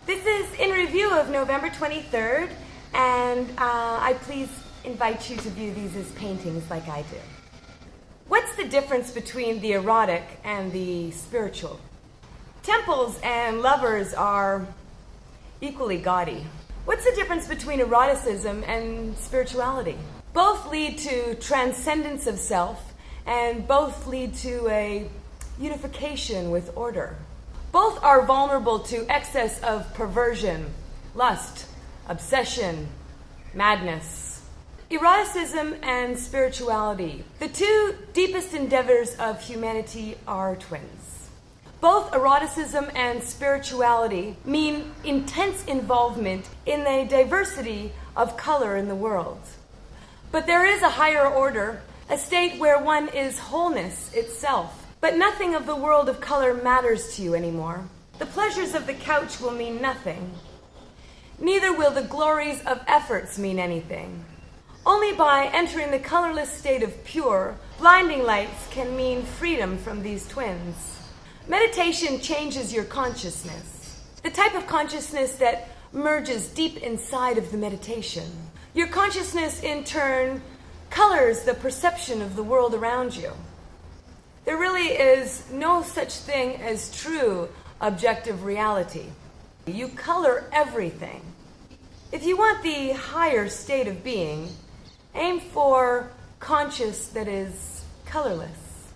This is in review of November 23rd, and I please invite you to view these as paintings like I do. What's the difference between the erotic and the spiritual? Temples and lovers are equally gaudy. What's the difference between eroticism and spirituality? Both lead to transcendence of self, and both lead to a unification with order. Both are vulnerable to excess of perversion, lust, obsession, madness. Eroticism and spirituality, the two deepest endeavors of humanity, are twins. Both eroticism and spirituality mean intense involvement in the diversity of color in the world. But there is a higher order, a state where one is wholeness itself. But nothing of the world of color matters to you anymore. The pleasures of the couch will mean nothing. Neither will the glories of efforts mean anything. Only by entering the colorless state of pure, blinding lights can mean freedom from these twins. Meditation changes your consciousness, the type of consciousness that merges deep inside of the meditation. Your consciousness, in turn, colors the perception of the world around you. There really is no such thing as true objective reality. You color everything. If you want the higher state of being, aim for conscious that is colorless.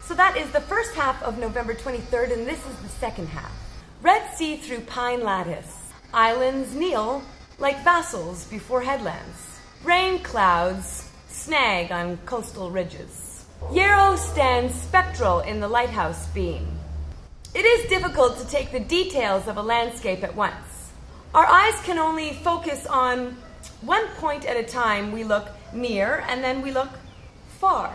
So that is the first half of November 23rd, and this is the second half. Red sea through pine lattice. Islands kneel like vassals before headlands. Rain clouds snag on coastal ridges. Yarrow stands spectral in the lighthouse beam. It is difficult to take the details of a landscape at once. Our eyes can only focus on one point at a time. We look near and then we look far.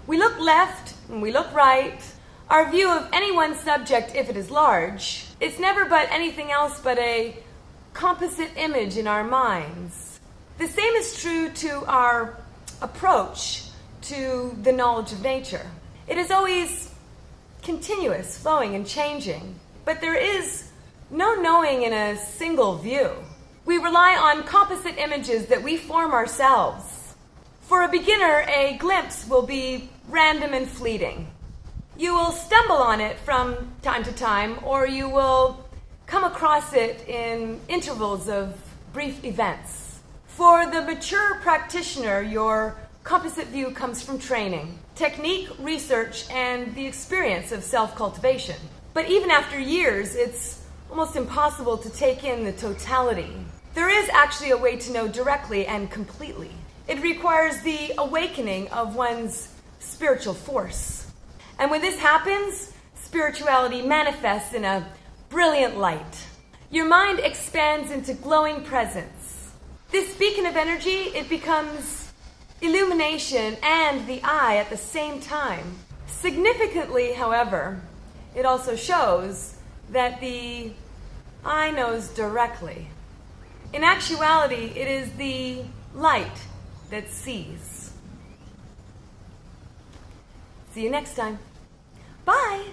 We look left and we look right. Our view of any one subject, if it is large, it's never but anything else but a composite image in our minds. The same is true to our approach to the knowledge of nature. It is always continuous, flowing, and changing. But there is no knowing in a single view. We rely on composite images that we form ourselves. For a beginner, a glimpse will be random and fleeting. You will stumble on it from time to time, or you will come across it in intervals of brief events. For the mature practitioner, your composite view comes from training, technique, research, and the experience of self-cultivation. But even after years, it's almost impossible to take in the totality. There is actually a way to know directly and completely. It requires the awakening of one's spiritual force. And when this happens, spirituality manifests in a brilliant light. Your mind expands into glowing presence. This beacon of energy, it becomes illumination and the eye at the same time. Significantly, however, it also shows that the eye knows directly. In actuality, it is the light that sees. See you next time. Bye!